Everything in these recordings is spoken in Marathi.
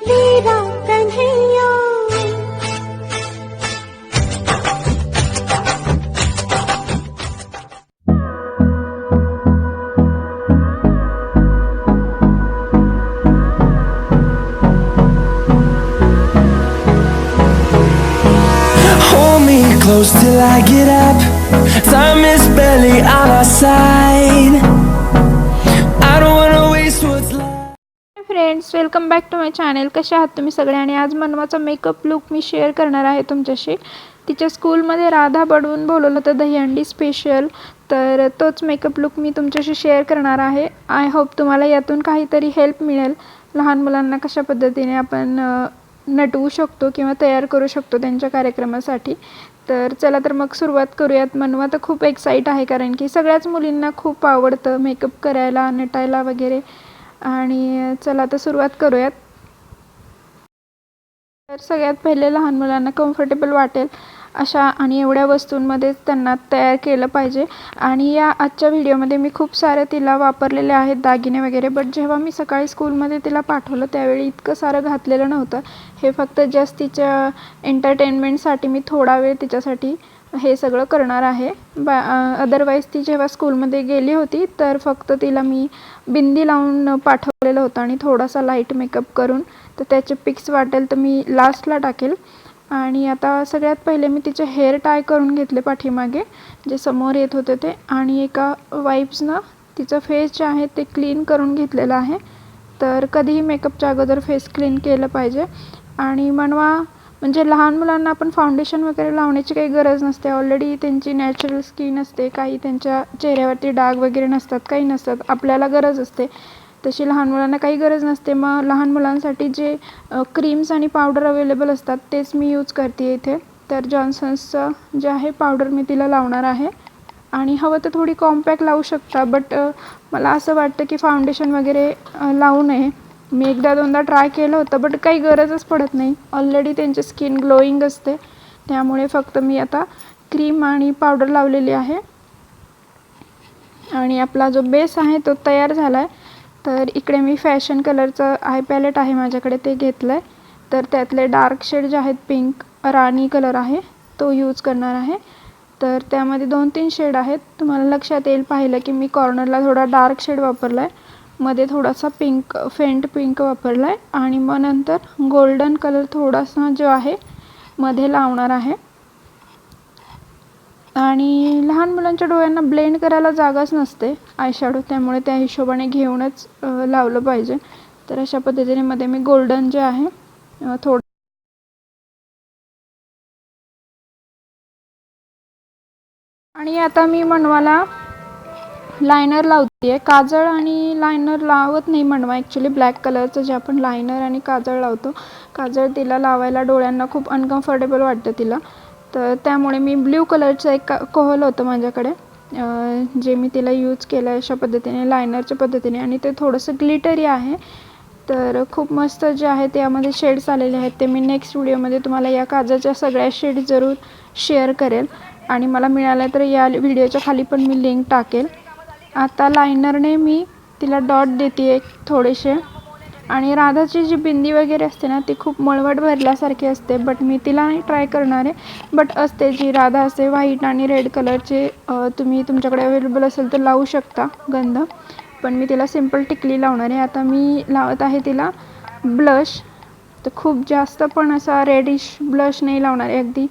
Vira Kanhaiya. Hold me close till I get up. Time is barely on our side. I don't wanna waste what's left. Friends, welcome back to my channel. कसे आहात तुम्ही सगळे? आणि आज मनवाचा मेकअप लुक मी शेअर करणार आहे तुमच्याशी. तिच्या स्कूलमध्ये राधा बनवून बोलवलं होतं दहीहंडी स्पेशल, तर तोच मेकअप लुक मी तुमच्याशी शेअर करणार आहे. आय होप तुम्हाला यातून काहीतरी हेल्प मिळेल. लहान मुलांना कशा पद्धतीने आपण नटवू शकतो किंवा तयार करू शकतो त्यांच्या कार्यक्रमासाठी. तर चला तर मग सुरुवात करूयात. मनवा तर खूप एक्साईट आहे, कारण की सगळ्याच मुलींना खूप आवडतं मेकअप करायला, नटायला वगैरे. आणि चला तर सुरुवात करूयात. तर सगळ्यात पहिले लहान मुलांना कम्फर्टेबल वाटेल अशा आणि एवढ्या वस्तूंमध्येच त्यांना तयार केलं पाहिजे. आणि या आजच्या व्हिडिओमध्ये मी खूप सारे तिला वापरलेले आहेत दागिने वगैरे, बट जेव्हा मी सकाळी स्कूलमध्ये तिला पाठवलं त्यावेळी इतकं सारं घातलेलं नव्हतं. हे फक्त जस्ट तिच्या एंटरटेनमेंटसाठी मी थोडा वेळ तिच्यासाठी हे सगळं करणार आहे. अदरवाईज ती जेव्हा स्कूलमध्ये गेली होती तर फक्त तिला मी बिंदी लावून पाठवलेलं होतं आणि थोडासा लाईट मेकअप करून. तर त्याचे पिक्स वाटेल तर मी लास्टला टाकेल. आणि आता सगळ्यात पहिले मी तिचे हेअर टाय करून घेतले पाठीमागे, जे समोर येत होते ते. आणि एका वाईप्सनं तिचं फेस जे आहे ते क्लीन करून घेतलेलं आहे. तर कधीही मेकअपच्या अगोदर फेस क्लीन केलं पाहिजे. आणि मनवा म्हणजे लहान मुलांना आपण फाउंडेशन वगैरे लावण्याची काही गरज नसते. ऑलरेडी त्यांची नॅचरल स्किन असते, काही त्यांच्या चेहऱ्यावरती डाग वगैरे नसतात, काही नसतात. आपल्याला गरज असते तशी लहान मुलांना काही गरज नसते. मग लहान मुलांसाठी जे क्रीम्स आणि पावडर अवेलेबल असतात तेच मी यूज करते इथे. तर जॉन्सन्सचं जे आहे पावडर मी तिला लावणार आहे. आणि हवं तर थोडी कॉम्पॅक्ट लावू शकता, बट मला असं वाटतं की फाउंडेशन वगैरे लावू नये. मी एकदा दोनदा ट्राय केलं होतं, बट काही गरजच पडत नाही. ऑलरेडी त्यांची स्किन ग्लोईंग असते, त्यामुळे फक्त मी आता क्रीम आणि पावडर लावलेली आहे. आणि आपला जो बेस आहे तो तयार झाला आहे. तर इकडे मी फॅशन कलरचं आय पॅलेट आहे माझ्याकडे, ते घेतलं आहे. तर त्यातले डार्क शेड जे आहेत, पिंक राणी कलर आहे तो यूज करणार आहे. तर त्यामध्ये 2-3 शेड आहेत. तुम्हाला लक्षात येईल पाहिलं की मी कॉर्नरला थोडा डार्क शेड वापरला आहे, मध्ये थोडासा पिंक फेंट पिंक वापरला आहे. आणि मग नंतर गोल्डन कलर थोडासा जो आहे मध्ये लावणार आहे. आणि लहान मुलांच्या डोळ्यांना ब्लेंड करायला जागाच नसते आयशॅडो, त्यामुळे त्या हिशोबाने घेऊनच लावलं पाहिजे. तर अशा पद्धतीने मध्ये मी गोल्डन जे आहे थोडं. आणि आता मी मनवाला लायनर लावते आहे. काजळ आणि लायनर लावत नाही मनवा ॲक्च्युली. ब्लॅक कलरचं जे आपण लायनर आणि काजळ लावतो, काजळ तिला लावायला डोळ्यांना खूप अनकम्फर्टेबल वाटतं तिला. तर त्यामुळे मी ब्ल्यू कलरचं एक कोहल होतं माझ्याकडे, जे मी तिला यूज केलं आहे अशा पद्धतीने लायनरच्या पद्धतीने. आणि ते थोडंसं ग्लिटरी आहे. तर खूप मस्त जे आहे त्यामध्ये शेड्स आलेले आहेत. ते मी नेक्स्ट व्हिडिओमध्ये तुम्हाला या काजळच्या सगळ्या शेड जरूर शेअर करेल. आणि मला मिळालं तर या व्हिडिओच्या खाली पण मी लिंक टाकेल. आता लायनरने मी तिला डॉट देते एक थोडेसे. आणि राधाची जी बिंदी वगैरे असते ना ती खूप मळवट भरल्यासारखी असते, बट मी तिला नाही ट्राय करणार आहे. बट असते जी राधा असते व्हाईट आणि रेड कलरचे, तुम्ही तुमच्याकडे अवेलेबल असेल तर लावू शकता गंध. पण मी तिला सिंपल टिकली लावणार आहे. आता मी लावत आहे तिला ब्लश. तर खूप जास्त पण असा रेडिश ब्लश नाही लावणार आहे, अगदी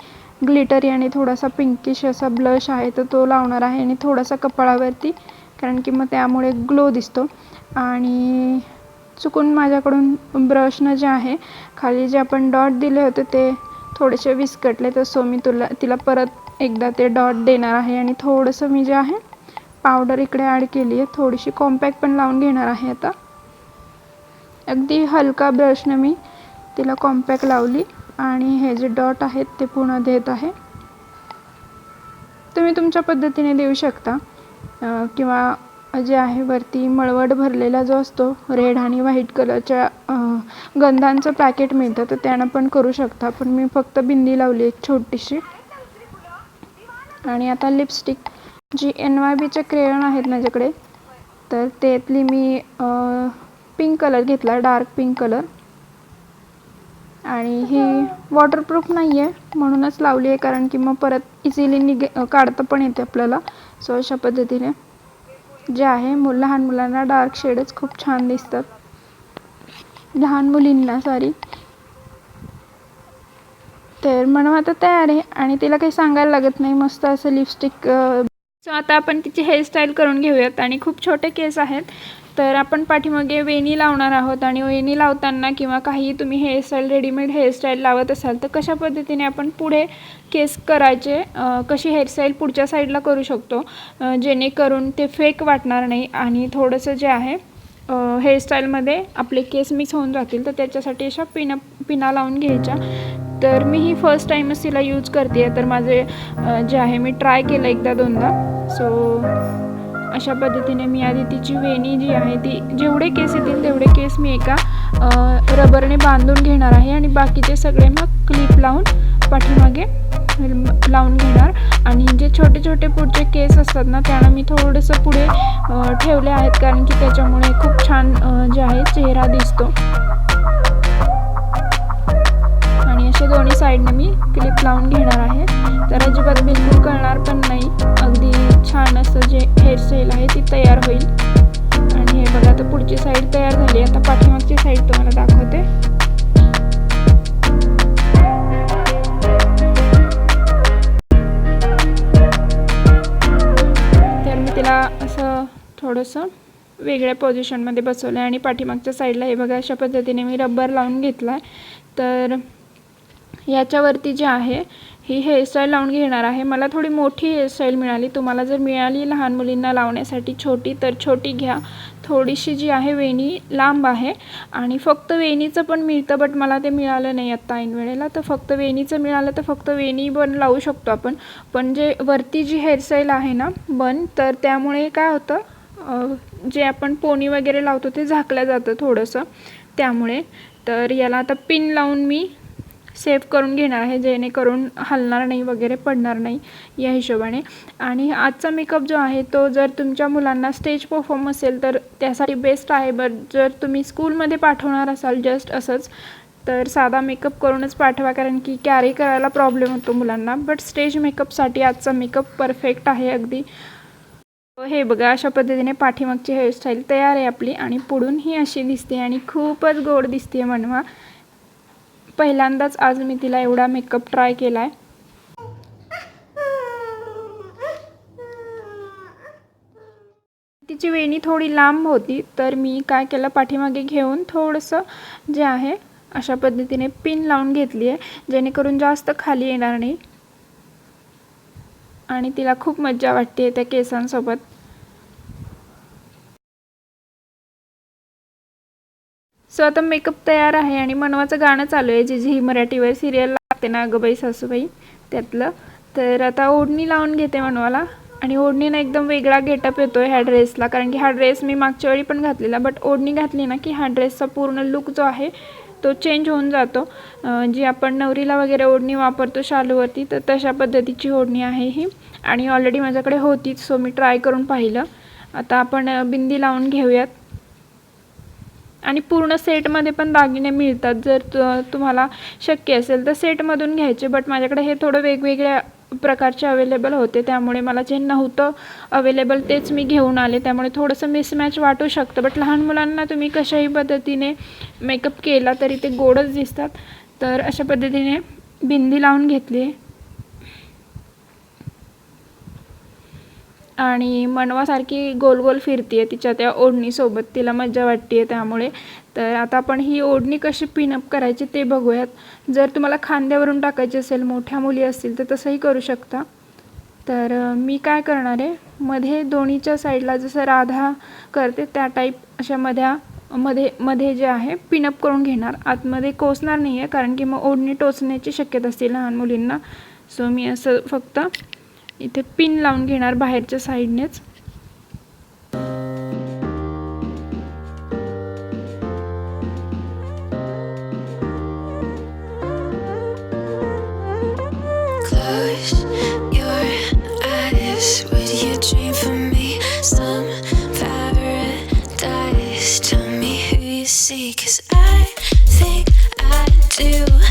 ग्लिटरी आणि थोडासा पिंकिश असा ब्लश आहे तर तो लावणार आहे. आणि थोडासा कपाळावरती, कारण की मग त्यामुळे ग्लो दिसतो. आणि चुकून माझ्याकडून ब्रशनं जे आहे खाली जे आपण डॉट दिले होते ते थोडेसे विस्कटले, तर सो मी तिला परत एकदा ते डॉट देणार आहे. आणि थोडंसं मी जे आहे पावडर इकडे ॲड केली आहे, थोडीशी कॉम्पॅक्ट पण लावून घेणार आहे. आता अगदी हलका ब्रशनं मी तिला कॉम्पॅक्ट लावली. आणि हे जे डॉट आहेत ते पुन्हा देत आहे. तुम्ही तुमच्या पद्धतीने देऊ शकता. किंवा जे आहे वरती मळवट भरलेला जो असतो रेड आणि व्हाईट कलरच्या गंधांचं पॅकेट मिळतं, तर त्यानं पण करू शकता. पण मी फक्त बिंदी लावली एक छोटीशी. आणि आता लिपस्टिक जी NYBचे क्रेयॉन आहेत माझ्याकडे, तर त्यातली मी पिंक कलर घेतला, डार्क पिंक कलर. आणि ही वॉटरप्रूफ नाही आहे म्हणूनच लावली आहे, कारण की मग परत इझिली काढता पण येते आपल्याला. सो अशा पद्धतीने जे आहे लहान मुलांना डार्क शेडच खूप छान दिसतात, लहान मुलींना सॉरी. तर म्हणून आता तयार आहे आणि तिला काही सांगायला लागत नाही, मस्त असं लिपस्टिक. सो आता आपण तिची हेअरस्टाईल करून घेऊयात. आणि खूप छोटे केस आहेत, तर आपण पाठीमागे वेणी लावणार आहोत. आणि वेणी लावताना किंवा काही तुम्ही हेअरस्टाईल रेडीमेड हेअरस्टाईल लावत असाल तर कशा पद्धतीने आपण पुढे केस करायचे, कशी हेअरस्टाईल पुढच्या साईडला करू शकतो, जेणेकरून ते फेक वाटणार नाही आणि थोडंसं जे आहे हेअरस्टाईलमध्ये आपले केस मिक्स होऊन जातील. तर त्याच्यासाठी अशा पिना लावून घ्यायच्या. तर मी ही फर्स्ट टाईमच तिला यूज करते आहे, तर माझे जे आहे मी ट्राय केलं एकदा दोनदा. सो अशा पद्धतीने मी आधी तिची वेणी जी आहे ती जेवढे केस येतील तेवढे केस मी एका रबरने बांधून घेणार आहे आणि बाकीचे सगळे मग क्लिप लावून पाठीमागे लावून घेणार. आणि जे छोटे छोटे पुढचे केस असतात ना त्यांना मी थोडंसं पुढे ठेवले आहेत, कारण की त्याच्यामुळे खूप छान जे आहे चेहरा दिसतो. आणि असे दोन्ही साईडने मी क्लिप लावून घेणार आहे, तर अजिबात बिलकुल कळणार पण नाही. अगदी छान असं जे हेअरस्टाईल आहे ती तयार होईल. आणि हे बघा आता पुढची साईड तयार झाली. आता पाठीमागची साईड तुम्हाला दाखवते. तर मी तिला असं थोडंसं वेगळ्या पोझिशनमध्ये बसवलं आहे आणि पाठीमागच्या साईडला हे बघा अशा पद्धतीने मी रबर लावून घेतला आहे. तर याच्यावरती जे आहे ही हेअरस्टाईल लावून घेणार आहे. मला थोडी मोठी हेअरस्टाईल मिळाली, तुम्हाला जर मिळाली लहान मुलींना लावण्यासाठी छोटी तर छोटी घ्या. थोडीशी जी आहे वेणी लांब आहे आणि फक्त वेणीचं पण मिळतं, बट मला ते मिळालं नाही आत्ता ऐन वेळेला. तर फक्त वेणीचं मिळालं तर फक्त वेणी बन लावू शकतो आपण. पण जे वरती जी हेअरस्टाईल आहे ना बन, तर त्यामुळे काय होतं जे आपण पोनी वगैरे लावतो ते झाकलं जातं थोडंसं त्यामुळे. तर याला आता पिन लावून मी सेव्ह करून घेणार आहे, जेणेकरून हलणार नाही वगैरे पडणार नाही या हिशोबाने. आणि आजचा मेकअप जो आहे तो जर तुमच्या मुलांना स्टेज परफॉर्म असेल तर त्यासाठी बेस्ट आहे. बट जर तुम्ही स्कूलमध्ये पाठवणार असाल जस्ट असंच तर साधा मेकअप करूनच पाठवा, कारण की कॅरी करायला प्रॉब्लेम होतो मुलांना. बट स्टेज मेकअपसाठी आजचा मेकअप परफेक्ट आहे अगदी. हे बघा अशा पद्धतीने पाठीमागची हेअरस्टाईल तयार आहे आपली आणि पुढून ही अशी दिसते आणि खूपच गोड दिसते म्हणवा. पहिल्यांदाच आज मी तिला एवढा मेकअप ट्राय केला आहे. तिची वेणी थोडी लांब होती, तर मी काय केलं पाठीमागे घेऊन थोडंसं जे आहे अशा पद्धतीने पिन लावून घेतली आहे, जेणेकरून जास्त खाली येणार नाही आणि तिला खूप मज्जा वाटते त्या केसांसोबत. सो आता मेकअप तयार आहे आणि मनवाचं गाणं चालू आहे, जे झी मराठीवर सिरियल लागते ना अगं सासूबाई त्यातलं. तर आता ओढणी लावून घेते मनवाला आणि ओढणीनं एकदम वेगळा गेटअप येतो ह्या ड्रेसला, कारण की हा ड्रेस मी मागच्या वेळी पण घातलेला, बट ओढणी घातली ना की हा ड्रेसचा पूर्ण लुक जो आहे तो चेंज होऊन जातो. जी आपण नवरीला वगैरे ओढणी वापरतो शालूवरती, तर तशा पद्धतीची ओढणी आहे ही आणि ऑलरेडी माझ्याकडे होतीच, सो मी ट्राय करून पाहिलं. आता आपण बिंदी लावून घेऊयात. आणि पूर्ण सेटमध्ये पण दागिने मिळतात, जर तुम्हाला शक्य असेल तर सेटमधून घ्यायचे. बट माझ्याकडे हे थोडं वेगवेगळ्या प्रकारचे अवेलेबल होते, त्यामुळे मला जे नव्हतं अवेलेबल तेच मी घेऊन आले, त्यामुळे थोडंसं मिसमॅच वाटू शकतं. बट लहान मुलांना तुम्ही कशाही पद्धतीने मेकअप केला तरी ते गोडच दिसतात. तर अशा पद्धतीने बिंदी लावून घेतली आहे आणि मनवासारखी गोल गोल फिरते आहे तिच्या त्या ओढणीसोबत, तिला मज्जा वाटते आहे त्यामुळे. तर आता आपण ही ओढणी कशी पिनअप करायची ते बघूयात. जर तुम्हाला खांद्यावरून टाकायची असेल, मोठ्या मुली असतील तर तसंही करू शकता. तर मी काय करणार आहे, मध्ये दोन्हीच्या साईडला जसं राधा करते त्या टाईप अशा मध्ये जे आहे पिनअप करून घेणार. आतमध्ये कोसणार नाही आहे, कारण की मग ओढणी टोचण्याची शक्यता असते लहान मुलींना. सो मी असं फक्त इथे पिन लावून घेणार बाहेरच्या साईडनेच. Close your eyes. Would you dream for me some paradise? Tell me who you see, 'cause I think I do.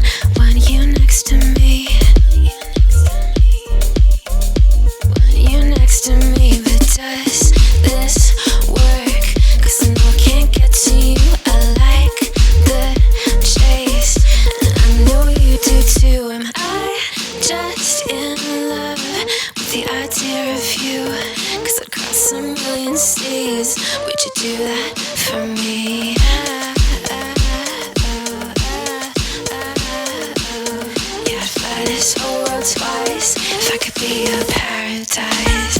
do that for me? Yeah, I'd fly this whole world twice if I could be a paradise.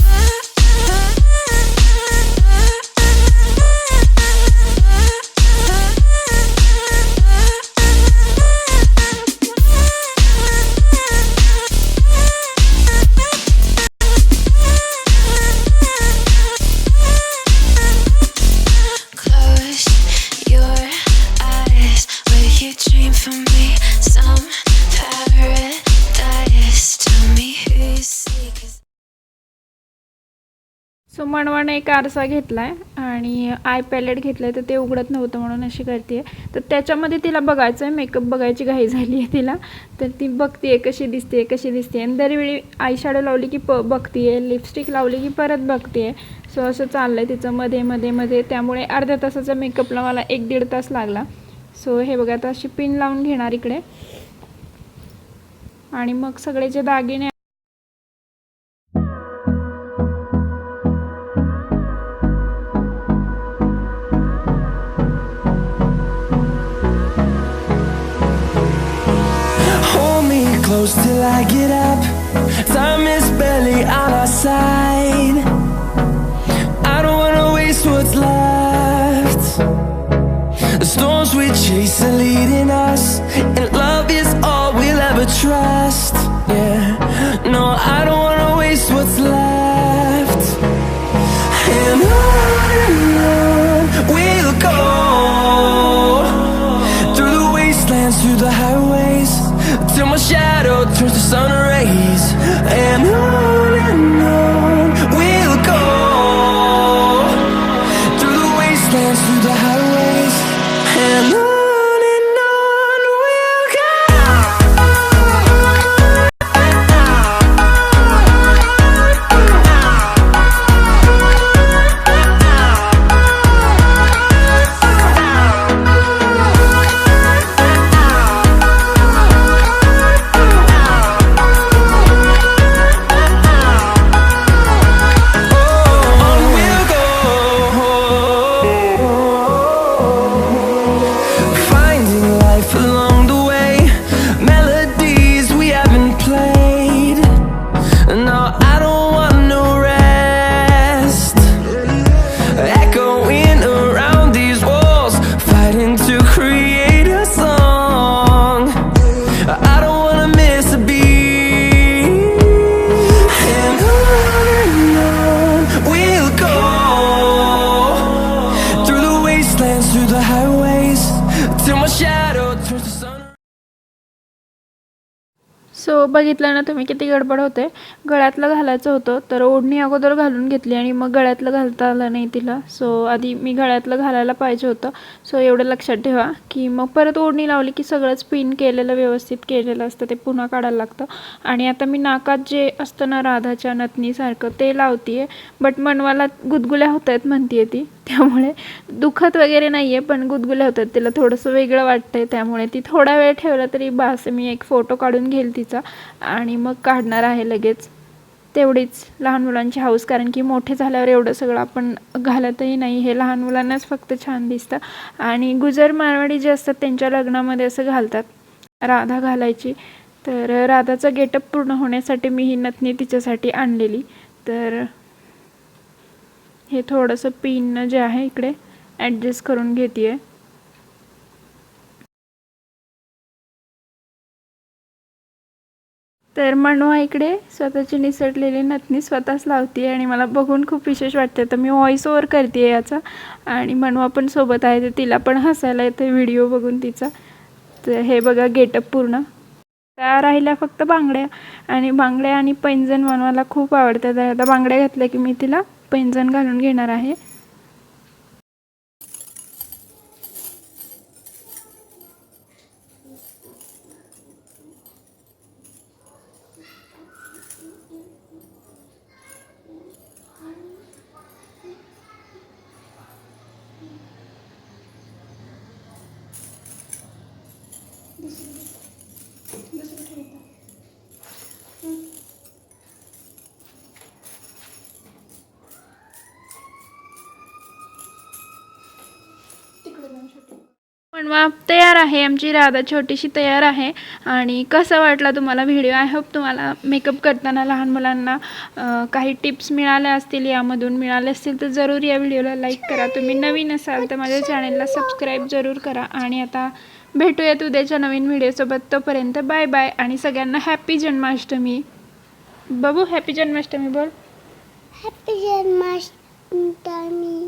So मनवाने एक आरसा घेतलाय आणि आय पॅलेट घेतलंय तर ते उघडत नव्हतं म्हणून अशी करते. तर त्याच्यामध्ये तिला बघायचं आहे, मेकअप बघायची घाई झाली आहे तिला. तर ती बघते कशी दिसते आणि दरवेळी आय शॅडो लावली की बघते, लिपस्टिक लावली की परत बघते. सो असं चाललंय तिचं मध्ये मध्ये मध्ये. त्यामुळे अर्ध्या तासाचा मेकअपला मला 1-1.5 तास लागला. सो हे बघा आता अशी पिन लावून घेणार इकडे आणि मग सगळे जे दागिने close till I get up. Time is barely on our side. I don't wanna waste what's left. The storms we chase are leading us, and love is all we'll ever trust. Yeah, no, I don't wanna waste what's left. And on we'll go, through the wastelands, through the highways, till my shadow turns to sun rays. And on we'll go, through the wastelands, through the highways. And on we'll go. So बघितलं ना तुम्ही किती गडबड होते. गळ्यातलं घालायचं होतं तर ओढणी अगोदर घालून घेतली आणि मग गळ्यातलं घालता आलं नाही तिला. सो आधी मी गळ्यातलं घालायला पाहिजे होतं. सो एवढं लक्षात ठेवा की मग परत ओढणी लावली की सगळंच पिन केलेलं व्यवस्थित केलेलं असतं ते पुन्हा काढायला लागतं. आणि आता मी नाकात जे असतं ना राधाच्या नथनीसारखं ते लावते. बट मनवाला गुदगुल्या होत आहेत म्हणते ती, त्यामुळे दुखत वगैरे नाही आहे पण गुदगुल्या होतात. तिला थोडंसं वेगळं वाटतंय त्यामुळे ती थोडा वेळ ठेवला तरी बास. मी एक फोटो काढून घेईल तिचा आणि मग काढणार आहे लगेच. तेवढीच लहान मुलांची हौस, कारण की मोठे झाल्यावर एवढं सगळं आपण घालतही नाही. हे लहान मुलांनाच फक्त छान दिसतं. आणि गुजर मारवाडी जे असतात त्यांच्या लग्नामध्ये असं घालतात, राधा घालायची. तर राधाचा गेटअप पूर्ण होण्यासाठी मी ही नथनी तिच्यासाठी आणलेली. तर हे थोडंसं पिन जे आहे इकडे ॲडजस्ट करून घेते आहे. तर मनवा इकडे स्वतःची निसटलेली नथनी स्वतःच लावते आणि मला बघून खूप विशेष वाटतं. तर मी व्हॉइस ओव्हर करते याचा आणि मनवा पण सोबत आहे. तर तिला पण हसायला येते व्हिडिओ बघून तिचा. तर हे बघा गेटअप पूर्ण. त्या राहिल्या फक्त बांगड्या, आणि बांगड्या आणि पैंजण मनवाला खूप आवडतात. तर आता बांगड्या घातल्या की मी तिला पैंजण घालून घेणार आहे. मनवा तयार आहे, आमची राधा छोटीशी तयार आहे. आणि कसा वाटला तुम्हाला व्हिडिओ? आय होप तुम्हाला मेकअप करताना लहान मुलांना काही टिप्स मिळाल्या असतील, यामधून मिळाले असतील तर जरूर या व्हिडिओला लाईक करा. तुम्ही नवीन असाल तर माझ्या चॅनलला सबस्क्राईब जरूर करा. आणि आता भेटूयात उद्याच्या नवीन व्हिडिओसोबत. तोपर्यंत बाय बाय आणि सगळ्यांना हॅपी जन्माष्टमी. बाबू हॅपी जन्माष्टमी बोल. हॅपी जन्माष्टमी.